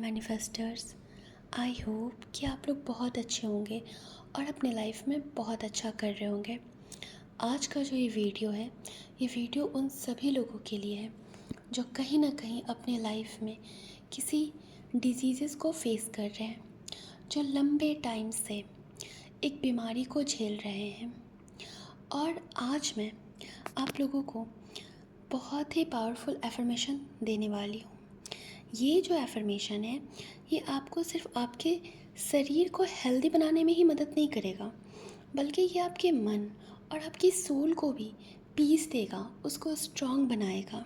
मैनिफेस्टर्स, I hope कि आप लोग बहुत अच्छे होंगे और अपने लाइफ में बहुत अच्छा कर रहे होंगे। आज का जो ये वीडियो उन सभी लोगों के लिए है जो कहीं ना कहीं अपने लाइफ में किसी डिजीज़ को फेस कर रहे हैं, जो लंबे टाइम से एक बीमारी को झेल रहे हैं। और आज मैं आप लोगों को बहुत ही पावरफुल एफर्मेशन देने वाली हूँ। ये जो एफर्मेशन है, ये आपको सिर्फ आपके शरीर को हेल्दी बनाने में ही मदद नहीं करेगा, बल्कि ये आपके मन और आपकी सोल को भी पीस देगा, उसको स्ट्रॉन्ग बनाएगा।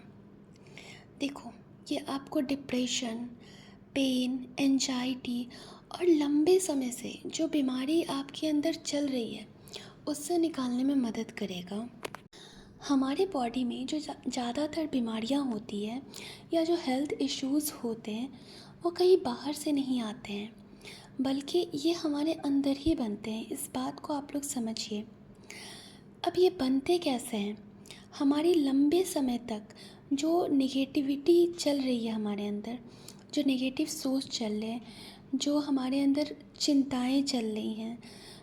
देखो, ये आपको डिप्रेशन, पेन, एंजाइटी और लंबे समय से जो बीमारी आपके अंदर चल रही है, उससे निकालने में मदद करेगा। हमारे बॉडी में जो ज़्यादातर बीमारियां होती है या जो हेल्थ इश्यूज़ होते हैं, वो कहीं बाहर से नहीं आते हैं, बल्कि ये हमारे अंदर ही बनते हैं। इस बात को आप लोग समझिए। अब ये बनते कैसे हैं? हमारी लंबे समय तक जो नेगेटिविटी चल रही है हमारे अंदर, जो नेगेटिव सोच चल रहे हैं, जो हमारे अंदर चिंताएं चल रही हैं,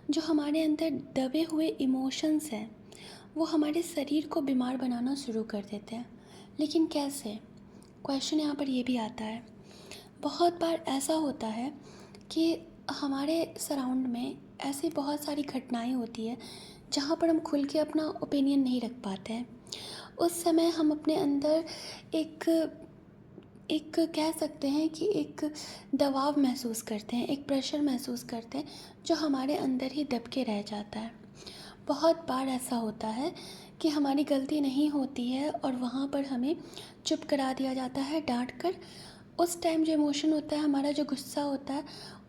जो हमारे अंदर दबे हुए इमोशंस हैं, वो हमारे शरीर को बीमार बनाना शुरू कर देते हैं। लेकिन कैसे? क्वेश्चन यहाँ पर ये भी आता है। बहुत बार ऐसा होता है कि हमारे सराउंड में ऐसी बहुत सारी घटनाएं होती है जहाँ पर हम खुल के अपना ओपिनियन नहीं रख पाते हैं। उस समय हम अपने अंदर एक एक कह सकते हैं कि एक दबाव महसूस करते हैं, एक प्रेशर महसूस करते हैं, जो हमारे अंदर ही दब के रह जाता है। बहुत बार ऐसा होता है कि हमारी गलती नहीं होती है और वहाँ पर हमें चुप करा दिया जाता है डांट कर। उस टाइम जो इमोशन होता है, हमारा जो गुस्सा होता है,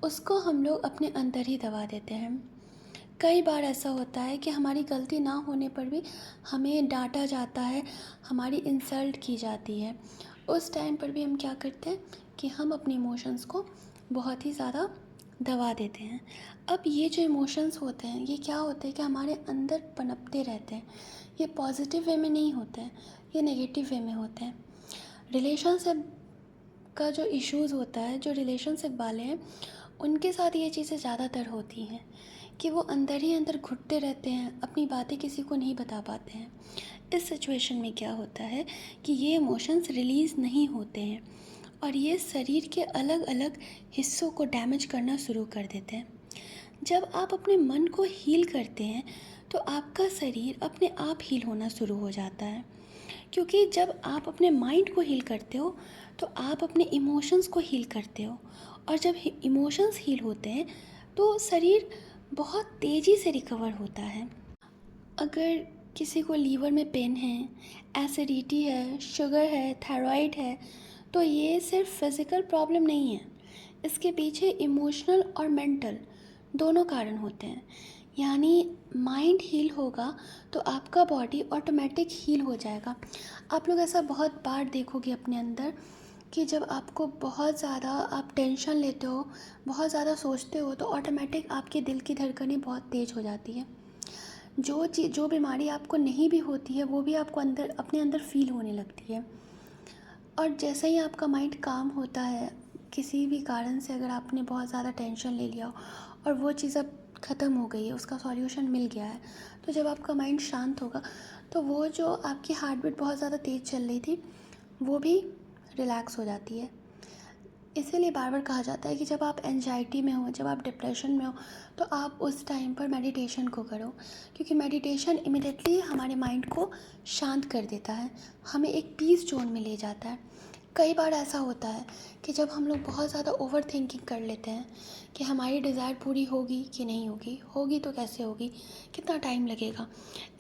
उसको हम लोग अपने अंदर ही दबा देते हैं। कई बार ऐसा होता है कि हमारी गलती ना होने पर भी हमें डांटा जाता है, हमारी इंसल्ट की जाती है। उस टाइम पर भी हम क्या करते हैं कि हम अपने इमोशंस को बहुत ही ज़्यादा दबा देते हैं। अब ये जो इमोशंस होते हैं, ये क्या होते हैं कि हमारे अंदर पनपते रहते हैं। ये पॉजिटिव वे में नहीं होते हैं, ये नेगेटिव वे में होते हैं। रिलेशनशिप का जो इश्यूज़ होता है, जो रिलेशनशिप वाले हैं, उनके साथ ये चीज़ें ज़्यादातर होती हैं कि वो अंदर ही अंदर घुटते रहते हैं, अपनी बातें किसी को नहीं बता पाते हैं। इस सिचुएशन में क्या होता है कि ये इमोशंस रिलीज़ नहीं होते हैं और ये शरीर के अलग अलग हिस्सों को डैमेज करना शुरू कर देते हैं। जब आप अपने मन को हील करते हैं, तो आपका शरीर अपने आप हील होना शुरू हो जाता है। क्योंकि जब आप अपने माइंड को हील करते हो, तो आप अपने इमोशंस को हील करते हो, और जब इमोशंस हील होते हैं तो शरीर बहुत तेज़ी से रिकवर होता है। अगर किसी को लीवर में पेन है, एसिडिटी है, शुगर है, थायराइड है, तो ये सिर्फ फिज़िकल प्रॉब्लम नहीं है। इसके पीछे इमोशनल और मेंटल दोनों कारण होते हैं। यानी माइंड हील होगा तो आपका बॉडी ऑटोमेटिक हील हो जाएगा। आप लोग ऐसा बहुत बार देखोगे अपने अंदर कि जब आपको बहुत ज़्यादा आप टेंशन लेते हो, बहुत ज़्यादा सोचते हो, तो ऑटोमेटिक आपके दिल की धड़कनें बहुत तेज़ हो जाती है। जो बीमारी आपको नहीं भी होती है, वो भी आपको अंदर अपने अंदर फील होने लगती है। और जैसे ही आपका माइंड काम होता है, किसी भी कारण से अगर आपने बहुत ज़्यादा टेंशन ले लिया और वो चीज़ अब ख़त्म हो गई है, उसका सॉल्यूशन मिल गया है, तो जब आपका माइंड शांत होगा, तो वो जो आपकी हार्ट बीट बहुत ज़्यादा तेज़ चल रही थी, वो भी रिलैक्स हो जाती है। इसीलिए बार बार कहा जाता है कि जब आप एंजाइटी में हो, जब आप डिप्रेशन में हो, तो आप उस टाइम पर मेडिटेशन को करो, क्योंकि मेडिटेशन इमिडिएटली हमारे माइंड को शांत कर देता है, हमें एक पीस जोन में ले जाता है। कई बार ऐसा होता है कि जब हम लोग बहुत ज़्यादा ओवर थिंकिंग कर लेते हैं कि हमारी डिज़ायर पूरी होगी कि नहीं होगी, होगी तो कैसे होगी, कितना टाइम लगेगा,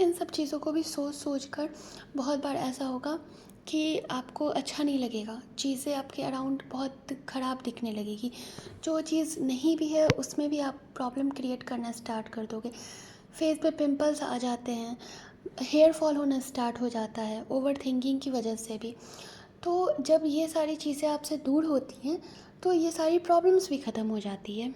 इन सब चीज़ों को भी सोच सोच कर बहुत बार ऐसा होगा कि आपको अच्छा नहीं लगेगा, चीज़ें आपके अराउंड बहुत ख़राब दिखने लगेगी। जो चीज़ नहीं भी है उसमें भी आप प्रॉब्लम क्रिएट करना स्टार्ट कर दोगे। फेस पे पिंपल्स आ जाते हैं, हेयर फॉल होना स्टार्ट हो जाता है ओवर थिंकिंग की वजह से भी। तो जब ये सारी चीज़ें आपसे दूर होती हैं, तो ये सारी प्रॉब्लम्स भी ख़त्म हो जाती है।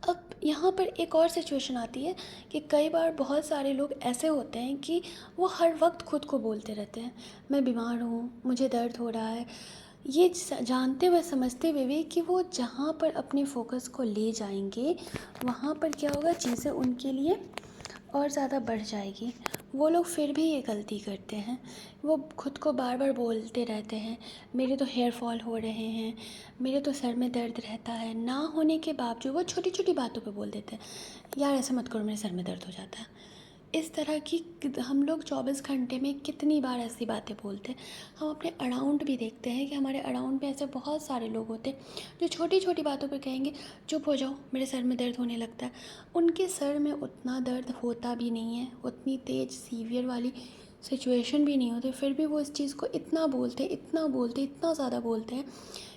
अब यहाँ पर एक और सिचुएशन आती है कि कई बार बहुत सारे लोग ऐसे होते हैं कि वो हर वक्त खुद को बोलते रहते हैं, मैं बीमार हूँ, मुझे दर्द हो रहा है, ये जानते हुए समझते हुए भी कि वो जहाँ पर अपने फोकस को ले जाएंगे वहाँ पर क्या होगा, चीज़ें उनके लिए और ज़्यादा बढ़ जाएगी। वो लोग फिर भी ये गलती करते हैं, वो खुद को बार बार बोलते रहते हैं मेरे तो हेयर फॉल हो रहे हैं, मेरे तो सर में दर्द रहता है, ना होने के बावजूद वो छोटी छोटी बातों पे बोल देते हैं यार ऐसा मत करो मेरे सर में दर्द हो जाता है। इस तरह की हम लोग 24 घंटे में कितनी बार ऐसी बातें बोलते हैं। हम अपने अराउंड भी देखते हैं कि हमारे अराउंड में ऐसे बहुत सारे लोग होते हैं जो छोटी छोटी बातों पे कहेंगे चुप हो जाओ मेरे सर में दर्द होने लगता है। उनके सर में उतना दर्द होता भी नहीं है, उतनी तेज सीवियर वाली सिचुएशन भी नहीं होती, फिर भी वो इस चीज़ को इतना बोलते हैं, इतना बोलते हैं, इतना ज़्यादा बोलते हैं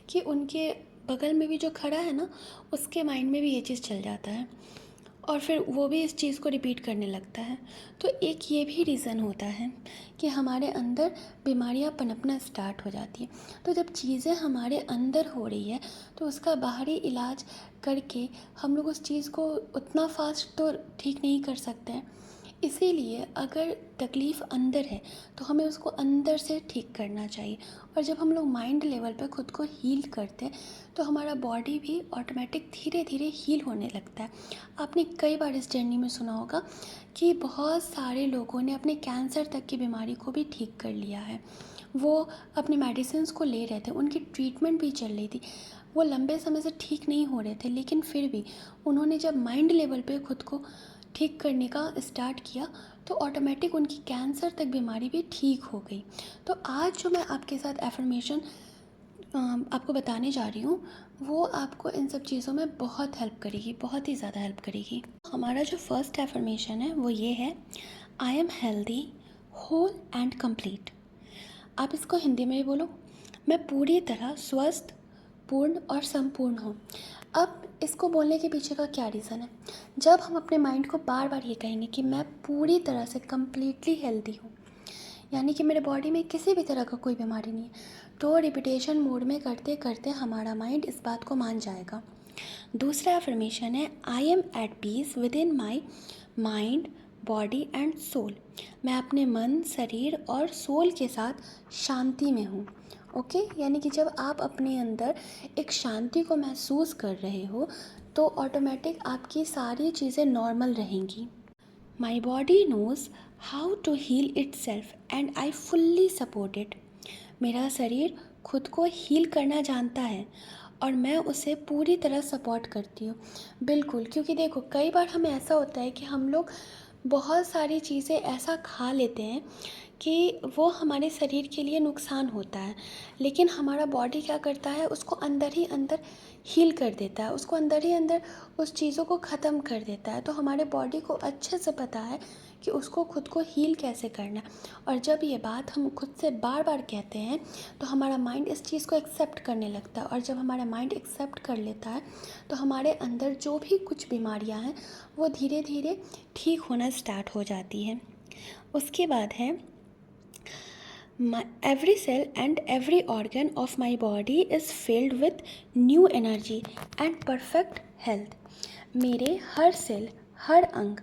कि उनके बगल में भी जो खड़ा है ना उसके माइंड में भी ये चीज़ चल जाता है और फिर वो भी इस चीज़ को रिपीट करने लगता है। तो एक ये भी रीज़न होता है कि हमारे अंदर बीमारियां पनपना स्टार्ट हो जाती हैं। तो जब चीज़ें हमारे अंदर हो रही है तो उसका बाहरी इलाज करके हम लोग उस चीज़ को उतना फास्ट तो ठीक नहीं कर सकते हैं। इसीलिए अगर तकलीफ़ अंदर है तो हमें उसको अंदर से ठीक करना चाहिए। और जब हम लोग माइंड लेवल पर खुद को हील करते हैं तो हमारा बॉडी भी ऑटोमेटिक धीरे धीरे हील होने लगता है। आपने कई बार इस जर्नी में सुना होगा कि बहुत सारे लोगों ने अपने कैंसर तक की बीमारी को भी ठीक कर लिया है। वो अपने मेडिसिन्स को ले रहे थे, उनकी ट्रीटमेंट भी चल रही थी, वो लंबे समय से ठीक नहीं हो रहे थे, लेकिन फिर भी उन्होंने जब माइंड लेवल पे खुद को ठीक करने का स्टार्ट किया तो ऑटोमेटिक उनकी कैंसर तक बीमारी भी ठीक हो गई। तो आज जो मैं आपके साथ एफर्मेशन आपको बताने जा रही हूँ वो आपको इन सब चीज़ों में बहुत हेल्प करेगी, बहुत ही ज़्यादा हेल्प करेगी। हमारा जो फर्स्ट एफर्मेशन है वो ये है, I am healthy, whole and complete. आप इसको हिंदी में ही बोलो, मैं पूरी तरह स्वस्थ, पूर्ण और संपूर्ण हूँ। अब इसको बोलने के पीछे का क्या रीज़न है? जब हम अपने माइंड को बार बार ये कहेंगे कि मैं पूरी तरह से कम्प्लीटली हेल्दी हूँ, यानी कि मेरे बॉडी में किसी भी तरह का कोई बीमारी नहीं है, तो रिपीटेशन मोड में करते करते हमारा माइंड इस बात को मान जाएगा। दूसरा एफर्मेशन है, I am at peace within my mind, body and soul. मैं अपने मन, शरीर और सोल के साथ शांति में हूँ। ओके, यानी कि जब आप अपने अंदर एक शांति को महसूस कर रहे हो तो ऑटोमेटिक आपकी सारी चीज़ें नॉर्मल रहेंगी। My body knows how to heal itself and I fully support it. मेरा शरीर खुद को हील करना जानता है और मैं उसे पूरी तरह सपोर्ट करती हूँ। बिल्कुल, क्योंकि देखो कई बार हमें ऐसा होता है कि हम लोग बहुत सारी चीज़ें ऐसा खा लेते हैं कि वो हमारे शरीर के लिए नुकसान होता है, लेकिन हमारा बॉडी क्या करता है उसको अंदर ही अंदर हील कर देता है, उसको अंदर ही अंदर उस चीज़ों को ख़त्म कर देता है। तो हमारे बॉडी को अच्छे से पता है कि उसको खुद को हील कैसे करना है। और जब ये बात हम खुद से बार बार कहते हैं तो हमारा माइंड इस चीज़ को एक्सेप्ट करने लगता है, और जब हमारा माइंड एक्सेप्ट कर लेता है तो हमारे अंदर जो भी कुछ बीमारियां हैं वो धीरे धीरे ठीक होना स्टार्ट हो जाती हैं। उसके बाद है, every cell and every organ of my body is filled with new energy and perfect health। मेरे हर सेल, हर अंग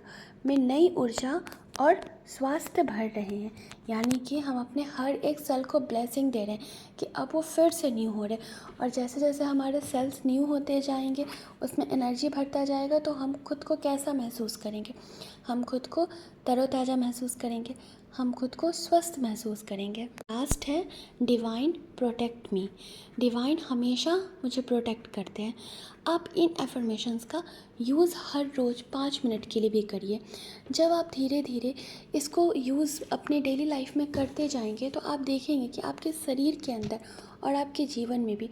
में नई ऊर्जा और स्वास्थ्य भर रहे हैं, यानी कि हम अपने हर एक सेल को ब्लेसिंग दे रहे हैं कि अब वो फिर से न्यू हो रहे हैं। और जैसे जैसे हमारे सेल्स न्यू होते जाएंगे, उसमें एनर्जी भरता जाएगा, तो हम खुद को कैसा महसूस करेंगे? हम खुद को तरोताज़ा महसूस करेंगे, हम खुद को स्वस्थ महसूस करेंगे। लास्ट है, डिवाइन प्रोटेक्ट मी। डिवाइन हमेशा मुझे प्रोटेक्ट करते हैं। आप इन एफर्मेशंस का यूज़ हर रोज़ 5 मिनट के लिए भी करिए। जब आप धीरे धीरे इसको यूज़ अपने डेली लाइफ में करते जाएंगे तो आप देखेंगे कि आपके शरीर के अंदर और आपके जीवन में भी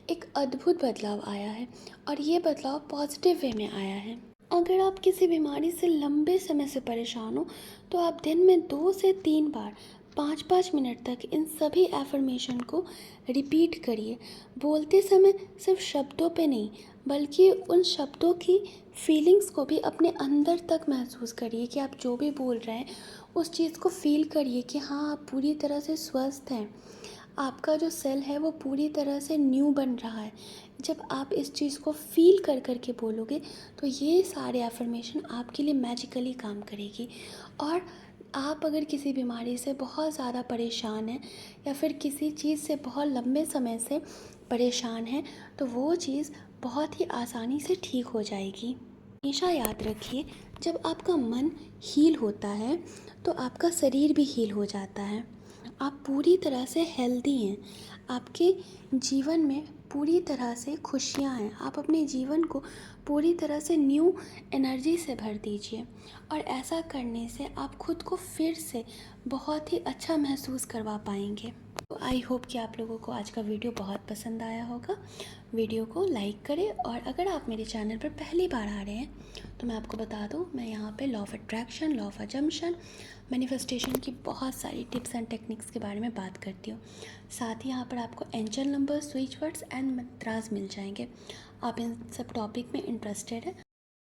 एक अद्भुत बदलाव आया है, और ये बदलाव पॉजिटिव वे में आया है। अगर आप किसी बीमारी से लंबे समय से परेशान हो तो आप दिन में 2 से 3 बार 5-5 मिनट तक इन सभी एफर्मेशन को रिपीट करिए। बोलते समय सिर्फ शब्दों पे नहीं, बल्कि उन शब्दों की फीलिंग्स को भी अपने अंदर तक महसूस करिए कि आप जो भी बोल रहे हैं उस चीज़ को फील करिए कि हाँ आप पूरी तरह से स्वस्थ हैं, आपका जो सेल है वो पूरी तरह से न्यू बन रहा है। जब आप इस चीज़ को फील कर कर के बोलोगे तो ये सारे एफर्मेशन आपके लिए मैजिकली काम करेगी, और आप अगर किसी बीमारी से बहुत ज़्यादा परेशान हैं या फिर किसी चीज़ से बहुत लंबे समय से परेशान हैं, तो वो चीज़ बहुत ही आसानी से ठीक हो जाएगी। हमेशा याद रखिए, जब आपका मन हील होता है तो आपका शरीर भी हील हो जाता है। आप पूरी तरह से हेल्दी हैं, आपके जीवन में पूरी तरह से खुशियाँ हैं। आप अपने जीवन को पूरी तरह से न्यू एनर्जी से भर दीजिए और ऐसा करने से आप खुद को फिर से बहुत ही अच्छा महसूस करवा पाएंगे। तो आई होप कि आप लोगों को आज का वीडियो बहुत पसंद आया होगा। वीडियो को लाइक करें और अगर आप मेरे चैनल पर पहली बार आ रहे हैं तो मैं आपको बता दूं, मैं यहाँ पे law of attraction, law of assumption, manifestation की बहुत सारी टिप्स एंड टेक्निक्स के बारे में बात करती हूँ। साथ ही यहाँ पर आपको angel number, switch words and mantras मिल जाएंगे। आप इन सब टॉपिक में इंटरेस्टेड है